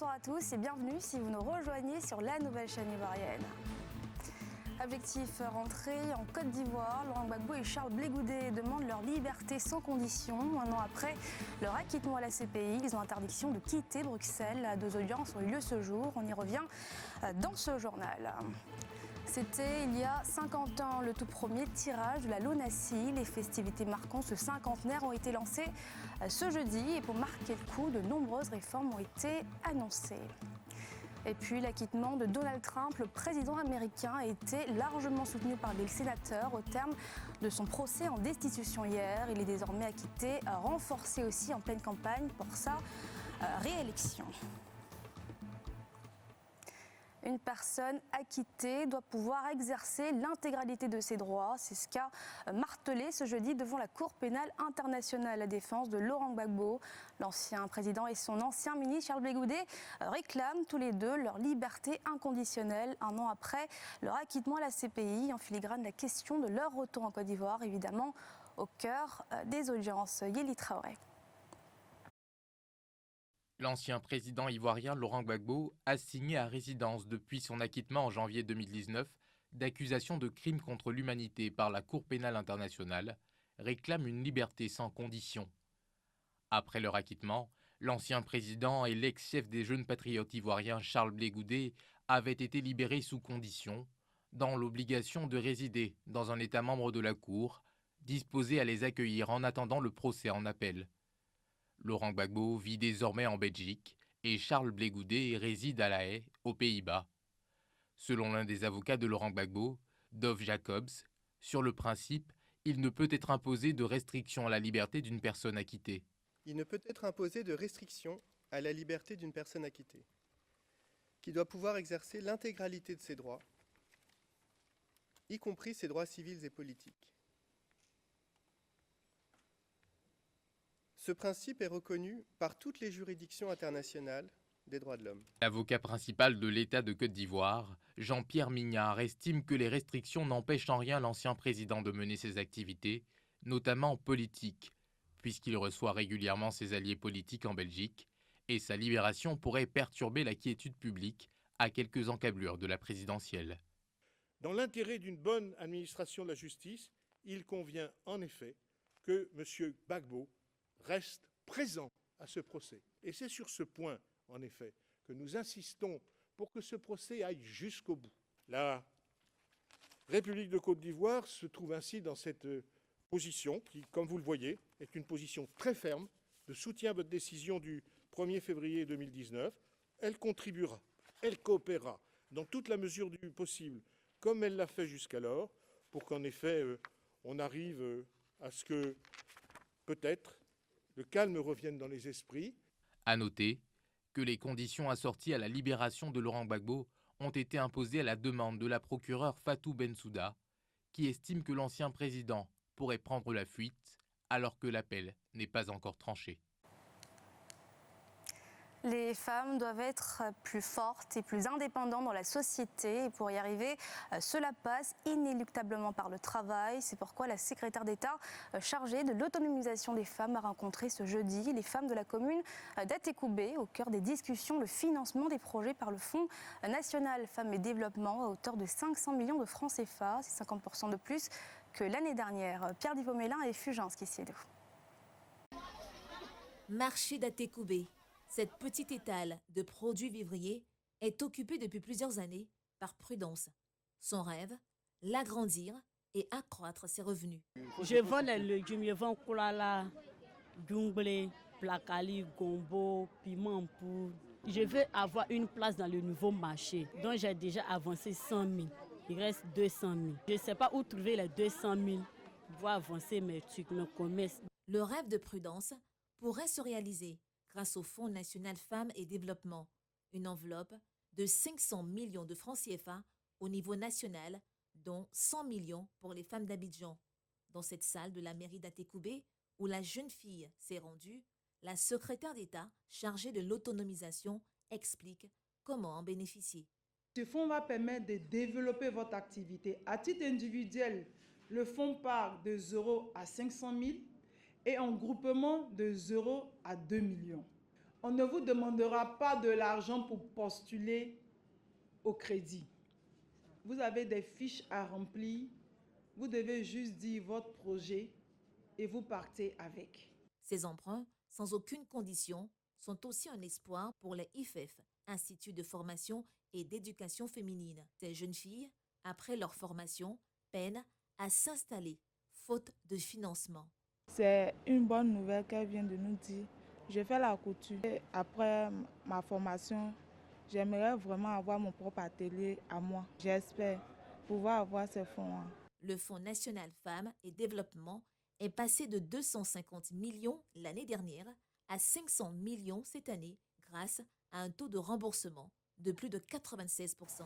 Bonsoir à tous et bienvenue si vous nous rejoignez sur la nouvelle chaîne ivoirienne. Objectif, rentrer en Côte d'Ivoire. Laurent Gbagbo et Charles Blé Goudé demandent leur liberté sans condition. Un an après leur acquittement à la CPI, ils ont interdiction de quitter Bruxelles. 2 audiences ont eu lieu ce jour. On y revient dans ce journal. C'était il y a 50 ans le tout premier tirage de la LONASI. Les festivités marquant ce cinquantenaire ont été lancées ce jeudi et pour marquer le coup, de nombreuses réformes ont été annoncées. Et puis l'acquittement de Donald Trump, le président américain, a été largement soutenu par les sénateurs au terme de son procès en destitution hier. Il est désormais acquitté, renforcé aussi en pleine campagne pour sa réélection. Une personne acquittée doit pouvoir exercer l'intégralité de ses droits. C'est ce qu'a martelé ce jeudi devant la Cour pénale internationale la défense de Laurent Gbagbo. L'ancien président et son ancien ministre Charles Blé Goudé réclament tous les deux leur liberté inconditionnelle. Un an après leur acquittement à la CPI, en filigrane la question de leur retour en Côte d'Ivoire, évidemment au cœur des audiences. Yéli Traoré. L'ancien président ivoirien Laurent Gbagbo a signé à résidence depuis son acquittement en janvier 2019 d'accusations de crimes contre l'humanité par la Cour pénale internationale, réclame une liberté sans condition. Après leur acquittement, l'ancien président et l'ex-chef des jeunes patriotes ivoiriens Charles Blé Goudé avaient été libérés sous condition, dans l'obligation de résider dans un État membre de la Cour, disposé à les accueillir en attendant le procès en appel. Laurent Gbagbo vit désormais en Belgique et Charles Blé Goudé réside à La Haye, aux Pays-Bas. Selon l'un des avocats de Laurent Gbagbo, Dov Jacobs, sur le principe, il ne peut être imposé de restriction à la liberté d'une personne acquittée. Il ne peut être imposé de restriction à la liberté d'une personne acquittée, qui doit pouvoir exercer l'intégralité de ses droits, y compris ses droits civils et politiques. Ce principe est reconnu par toutes les juridictions internationales des droits de l'homme. L'avocat principal de l'État de Côte d'Ivoire, Jean-Pierre Mignard, estime que les restrictions n'empêchent en rien l'ancien président de mener ses activités, notamment politiques, puisqu'il reçoit régulièrement ses alliés politiques en Belgique, et sa libération pourrait perturber la quiétude publique à quelques encablures de la présidentielle. Dans l'intérêt d'une bonne administration de la justice, il convient en effet que M. Gbagbo reste présent à ce procès. Et c'est sur ce point, en effet, que nous insistons pour que ce procès aille jusqu'au bout. La République de Côte d'Ivoire se trouve ainsi dans cette position qui, comme vous le voyez, est une position très ferme de soutien à votre décision du 1er février 2019. Elle contribuera, elle coopérera dans toute la mesure du possible, comme elle l'a fait jusqu'alors, pour qu'en effet, on arrive à ce que, peut-être, le calme revienne dans les esprits. À noter que les conditions assorties à la libération de Laurent Gbagbo ont été imposées à la demande de la procureure Fatou Bensouda, qui estime que l'ancien président pourrait prendre la fuite alors que l'appel n'est pas encore tranché. Les femmes doivent être plus fortes et plus indépendantes dans la société. Et pour y arriver, cela passe inéluctablement par le travail. C'est pourquoi la secrétaire d'État chargée de l'autonomisation des femmes a rencontré ce jeudi les femmes de la commune d'Atekoubé. Au cœur des discussions, le financement des projets par le Fonds national Femmes et Développement à hauteur de 500 millions de francs CFA. C'est 50% de plus que l'année dernière. Pierre Divomélin et Fulgence Kissiedou. Marché d'Atekoubé. Cette petite étale de produits vivriers est occupée depuis plusieurs années par Prudence. Son rêve, l'agrandir et accroître ses revenus. Je vends les légumes, je vends koulala, djunglé, placali, gombo, piment pour. Je veux avoir une place dans le nouveau marché, dont j'ai déjà avancé 100 000. Il reste 200 000. Je ne sais pas où trouver les 200 000 pour avancer mes trucs, mes commerces. Le rêve de Prudence pourrait se réaliser grâce au Fonds national Femmes et Développement, une enveloppe de 500 millions de francs CFA au niveau national, dont 100 millions pour les femmes d'Abidjan. Dans cette salle de la mairie d'Atekoubé, où la jeune fille s'est rendue, la secrétaire d'État chargée de l'autonomisation explique comment en bénéficier. Ce fonds va permettre de développer votre activité. À titre individuel, le fonds part de 0 à 500 000 et en groupement de 0 à 2 millions. On ne vous demandera pas de l'argent pour postuler au crédit. Vous avez des fiches à remplir. Vous devez juste dire votre projet et vous partez avec. Ces emprunts, sans aucune condition, sont aussi un espoir pour les IFEF, Instituts de formation et d'éducation féminine. Ces jeunes filles, après leur formation, peinent à s'installer, faute de financement. C'est une bonne nouvelle qu'elle vient de nous dire. Je fais la couture. Et après ma formation, j'aimerais vraiment avoir mon propre atelier à moi. J'espère pouvoir avoir ces fonds. Le Fonds national femmes et développement est passé de 250 millions l'année dernière à 500 millions cette année grâce à un taux de remboursement de plus de 96%.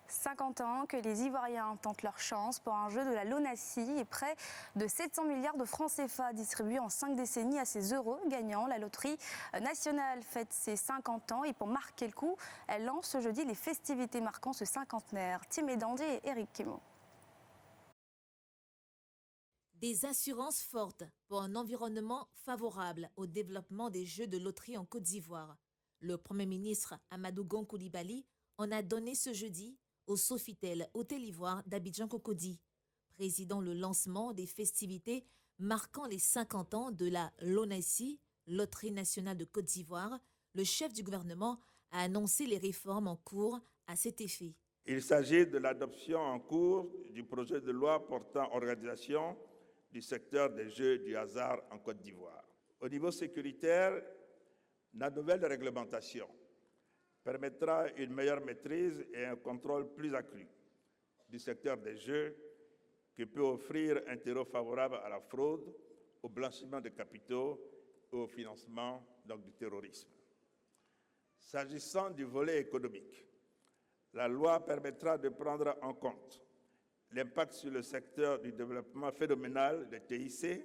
50 ans que les Ivoiriens tentent leur chance pour un jeu de la LONASI et près de 700 milliards de francs CFA distribués en 5 décennies à ses heureux gagnants. La loterie nationale fête ses 50 ans et pour marquer le coup, elle lance ce jeudi les festivités marquant ce cinquantenaire. Tim Edandi et Eric Kemo. Des assurances fortes pour un environnement favorable au développement des jeux de loterie en Côte d'Ivoire. Le Premier ministre Amadou Gon Coulibaly en a donné ce jeudi au Sofitel Hôtel Ivoire d'Abidjan-Cocody, présidant le lancement des festivités marquant les 50 ans de la LONASI, Loterie nationale de Côte d'Ivoire. Le chef du gouvernement a annoncé les réformes en cours à cet effet. Il s'agit de l'adoption en cours du projet de loi portant organisation du secteur des jeux du hasard en Côte d'Ivoire. Au niveau sécuritaire, la nouvelle réglementation permettra une meilleure maîtrise et un contrôle plus accru du secteur des jeux qui peut offrir un terreau favorable à la fraude, au blanchiment de capitaux et au financement du terrorisme. S'agissant du volet économique, la loi permettra de prendre en compte l'impact sur le secteur du développement phénoménal des TIC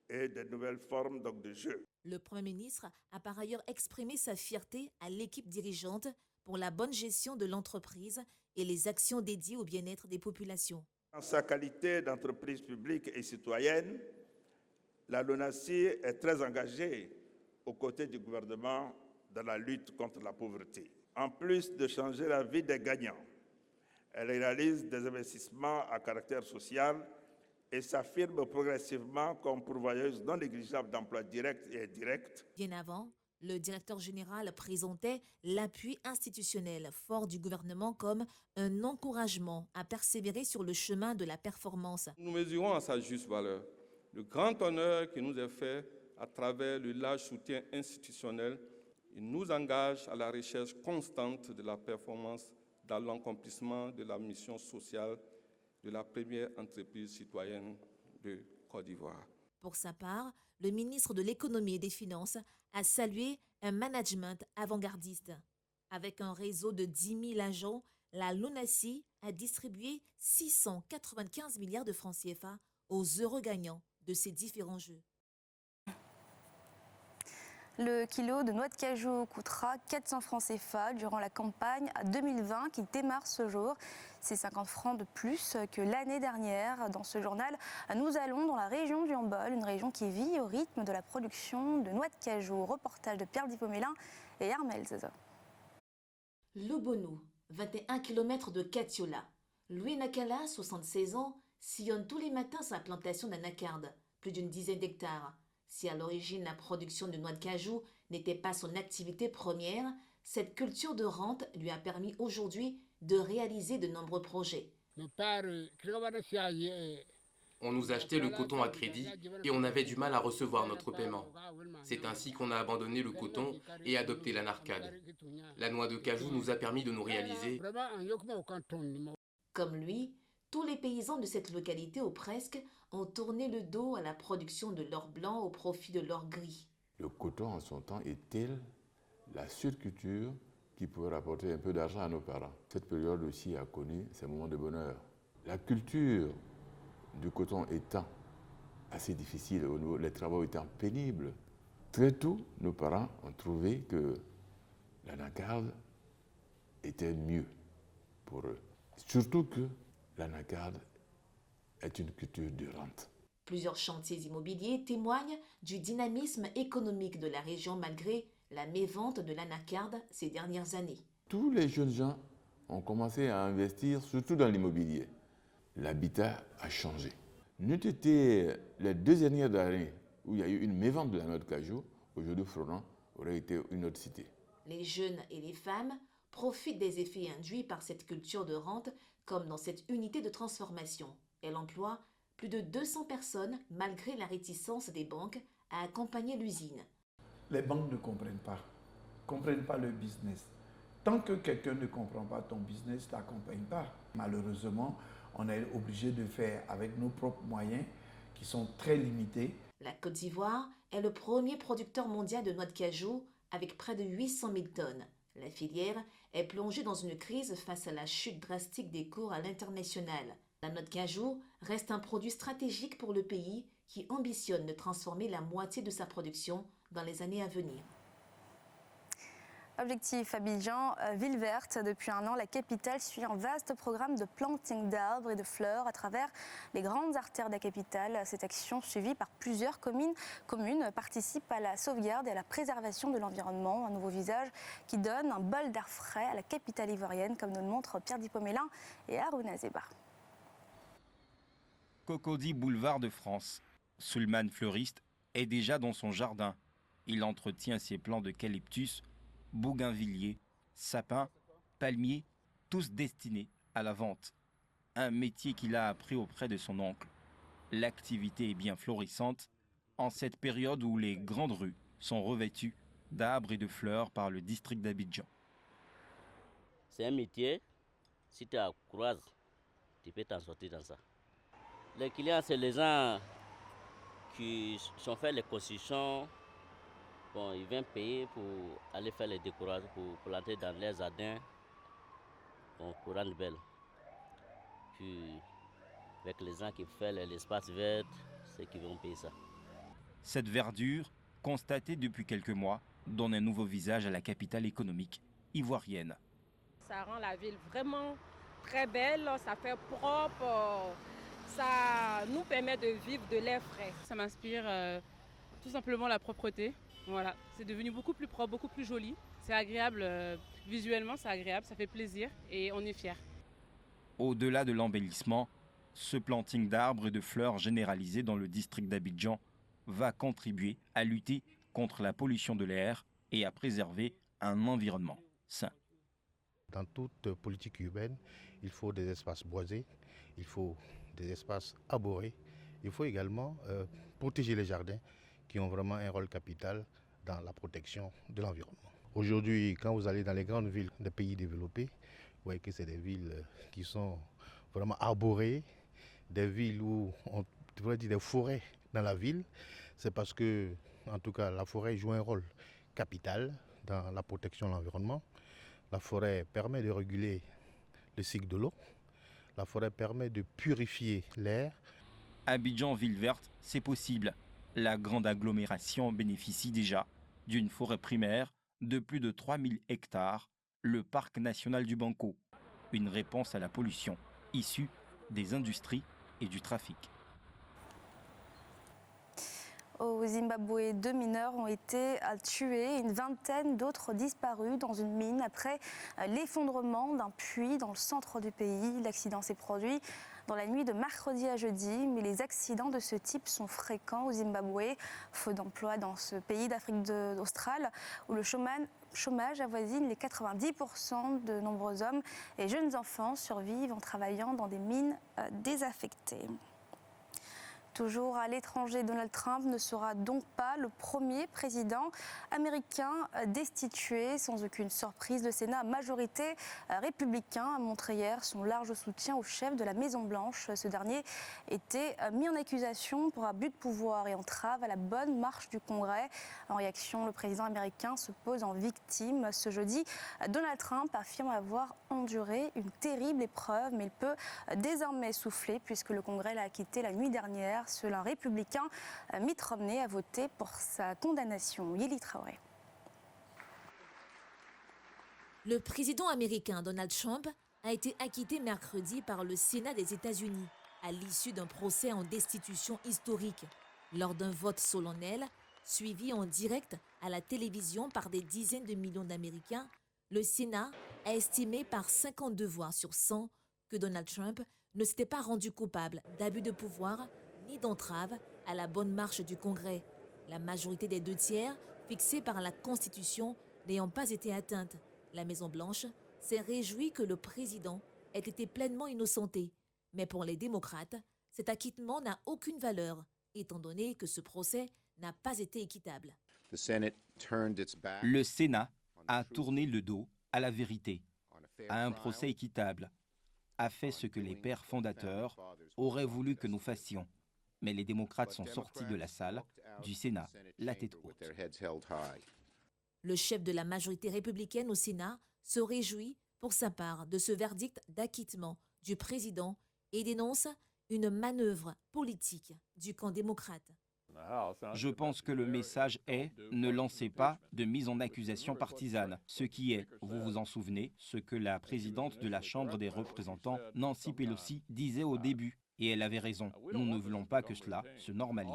et des nouvelles formes de jeux. Le Premier ministre a par ailleurs exprimé sa fierté à l'équipe dirigeante pour la bonne gestion de l'entreprise et les actions dédiées au bien-être des populations. En sa qualité d'entreprise publique et citoyenne, la LONASI est très engagée aux côtés du gouvernement dans la lutte contre la pauvreté. En plus de changer la vie des gagnants, elle réalise des investissements à caractère social et s'affirme progressivement comme pourvoyeuse non négligeable d'emplois directs et indirects. Bien avant, le directeur général présentait l'appui institutionnel fort du gouvernement comme un encouragement à persévérer sur le chemin de la performance. Nous mesurons à sa juste valeur le grand honneur qui nous est fait à travers le large soutien institutionnel. Il nous engage à la recherche constante de la performance dans l'accomplissement de la mission sociale de la première entreprise citoyenne de Côte d'Ivoire. Pour sa part, le ministre de l'Économie et des Finances a salué un management avant-gardiste. Avec un réseau de 10 000 agents, la LONASI a distribué 695 milliards de francs CFA aux heureux gagnants de ces différents jeux. Le kilo de noix de cajou coûtera 400 francs CFA durant la campagne 2020 qui démarre ce jour. C'est 50 francs de plus que l'année dernière. Dans ce journal, nous allons dans la région du Hambol, une région qui vit au rythme de la production de noix de cajou. Reportage de Pierre Dipomélin et Armel Zaza. Lobonou, 21 km de Katiola. Louis Nakala, 76 ans, sillonne tous les matins sa plantation d'anacarde, plus d'une dizaine d'hectares. Si à l'origine la production de noix de cajou n'était pas son activité première, cette culture de rente lui a permis aujourd'hui de réaliser de nombreux projets. On nous achetait le coton à crédit et on avait du mal à recevoir notre paiement. C'est ainsi qu'on a abandonné le coton et adopté l'anarcade. La noix de cajou nous a permis de nous réaliser. Comme lui, tous les paysans de cette localité ou presque ont tourné le dos à la production de l'or blanc au profit de l'or gris. Le coton en son temps était la seule culture qui pouvait rapporter un peu d'argent à nos parents. Cette période aussi a connu ses moments de bonheur. La culture du coton étant assez difficile, les travaux étant pénibles, très tôt, nos parents ont trouvé que l'anacarde était mieux pour eux. Surtout que l'anacarde est une culture de rente. Plusieurs chantiers immobiliers témoignent du dynamisme économique de la région malgré la mévente de l'anacarde ces dernières années. Tous les jeunes gens ont commencé à investir, surtout dans l'immobilier. L'habitat a changé. N'eût été les 2 dernières années où il y a eu une mévente de la noix de cajou, aujourd'hui Froment aurait été une autre cité. Les jeunes et les femmes profitent des effets induits par cette culture de rente, comme dans cette unité de transformation. Elle emploie plus de 200 personnes malgré la réticence des banques à accompagner l'usine. Les banques ne comprennent pas le business. Tant que quelqu'un ne comprend pas ton business, ne t'accompagne pas. Malheureusement, on est obligé de faire avec nos propres moyens qui sont très limités. La Côte d'Ivoire est le premier producteur mondial de noix de cajou avec près de 800 000 tonnes. La filière est plongée dans une crise face à la chute drastique des cours à l'international. La noix de cajou reste un produit stratégique pour le pays qui ambitionne de transformer la moitié de sa production dans les années à venir. Objectif Abidjan, ville verte. Depuis un an, la capitale suit un vaste programme de planting d'arbres et de fleurs à travers les grandes artères de la capitale. Cette action, suivie par plusieurs communes, participe à la sauvegarde et à la préservation de l'environnement. Un nouveau visage qui donne un bol d'air frais à la capitale ivoirienne, comme nous le montrent Pierre Dippomelin et Harouna Zeba. Cocody Boulevard de France. Sulman fleuriste est déjà dans son jardin. Il entretient ses plants d'eucalyptus, bougainvilliers, sapins, palmiers, tous destinés à la vente. Un métier qu'il a appris auprès de son oncle. L'activité est bien florissante en cette période où les grandes rues sont revêtues d'arbres et de fleurs par le district d'Abidjan. C'est un métier, si tu croises, tu peux t'en sortir dans ça. Les clients, c'est les gens qui sont fait les constructions. Bon, ils viennent payer pour aller faire les décorations, pour planter dans les jardins, pour rendre belle. Puis, avec les gens qui font l'espace vert, c'est qui vont payer ça. Cette verdure, constatée depuis quelques mois, donne un nouveau visage à la capitale économique ivoirienne. Ça rend la ville vraiment très belle, ça fait propre, ça nous permet de vivre de l'air frais. Ça m'inspire tout simplement la propreté. Voilà, c'est devenu beaucoup plus propre, beaucoup plus joli. C'est agréable, visuellement c'est agréable, ça fait plaisir et on est fiers. Au-delà de l'embellissement, ce planting d'arbres et de fleurs généralisé dans le district d'Abidjan va contribuer à lutter contre la pollution de l'air et à préserver un environnement sain. Dans toute politique urbaine, il faut des espaces boisés, il faut des espaces arborés, il faut également protéger les jardins qui ont vraiment un rôle capital dans la protection de l'environnement. Aujourd'hui, quand vous allez dans les grandes villes des pays développés, vous voyez que c'est des villes qui sont vraiment arborées, des villes où on pourrait dire des forêts dans la ville. C'est parce que, en tout cas, la forêt joue un rôle capital dans la protection de l'environnement. La forêt permet de réguler le cycle de l'eau. La forêt permet de purifier l'air. Abidjan ville verte, c'est possible. La grande agglomération bénéficie déjà d'une forêt primaire de plus de 3000 hectares, le parc national du Banco. Une réponse à la pollution issue des industries et du trafic. Au Zimbabwe, 2 mineurs ont été tués et une vingtaine d'autres disparus dans une mine après l'effondrement d'un puits dans le centre du pays. L'accident s'est produit dans la nuit de mercredi à jeudi, mais les accidents de ce type sont fréquents au Zimbabwe, faute d'emploi dans ce pays d'Afrique australe où le chômage avoisine les 90%. De nombreux hommes et jeunes enfants survivent en travaillant dans des mines désaffectées. Toujours à l'étranger, Donald Trump ne sera donc pas le premier président américain destitué. Sans aucune surprise, le Sénat à majorité républicain a montré hier son large soutien au chef de la Maison-Blanche. Ce dernier était mis en accusation pour abus de pouvoir et entrave à la bonne marche du Congrès. En réaction, le président américain se pose en victime. Ce jeudi, Donald Trump affirme avoir enduré une terrible épreuve, mais il peut désormais souffler puisque le Congrès l'a acquitté la nuit dernière. Seul un républicain, Mitt Romney, a voté pour sa condamnation. Yeli Traoré. Le président américain Donald Trump a été acquitté mercredi par le Sénat des États-Unis. à l'issue d'un procès en destitution historique. Lors d'un vote solennel, suivi en direct à la télévision par des dizaines de millions d'Américains, le Sénat a estimé par 52 voix sur 100 que Donald Trump ne s'était pas rendu coupable d'abus de pouvoir ni d'entrave à la bonne marche du Congrès. La majorité des 2 tiers, fixée par la Constitution, n'ayant pas été atteinte. La Maison-Blanche s'est réjouie que le président ait été pleinement innocenté. Mais pour les démocrates, cet acquittement n'a aucune valeur, étant donné que ce procès n'a pas été équitable. Le Sénat a tourné le dos à la vérité, à un procès équitable, a fait ce que les pères fondateurs auraient voulu que nous fassions. Mais les démocrates sont sortis de la salle du Sénat, la tête haute. Le chef de la majorité républicaine au Sénat se réjouit pour sa part de ce verdict d'acquittement du président et dénonce une manœuvre politique du camp démocrate. Je pense que le message est « ne lancez pas de mise en accusation partisane », ce qui est, vous vous en souvenez, ce que la présidente de la Chambre des représentants, Nancy Pelosi, disait au début. Et elle avait raison, nous ne voulons pas que cela se normalise.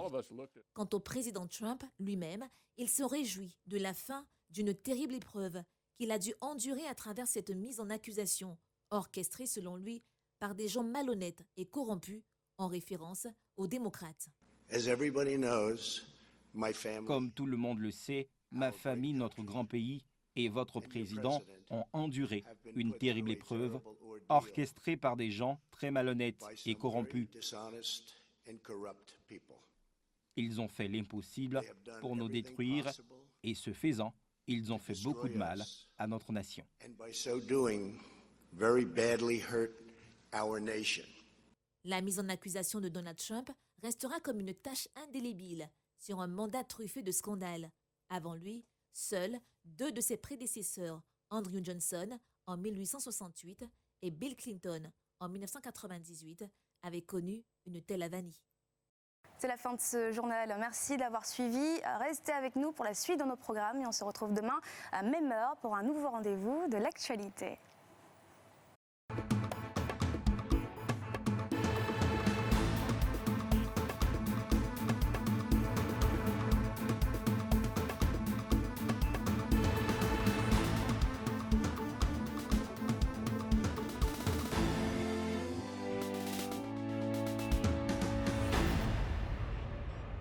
Quant au président Trump lui-même, il se réjouit de la fin d'une terrible épreuve qu'il a dû endurer à travers cette mise en accusation, orchestrée selon lui par des gens malhonnêtes et corrompus, en référence aux démocrates. Comme tout le monde le sait, ma famille, notre grand pays et votre président ont enduré une terrible épreuve orchestrée par des gens très malhonnêtes et corrompus. Ils ont fait l'impossible pour nous détruire et ce faisant, ils ont fait beaucoup de mal à notre nation. La mise en accusation de Donald Trump restera comme une tache indélébile sur un mandat truffé de scandales. Avant lui, seuls 2 de ses prédécesseurs, Andrew Johnson en 1868 et Bill Clinton en 1998, avaient connu une telle avanie. C'est la fin de ce journal. Merci d'avoir suivi. Restez avec nous pour la suite de nos programmes et on se retrouve demain à même heure pour un nouveau rendez-vous de l'actualité.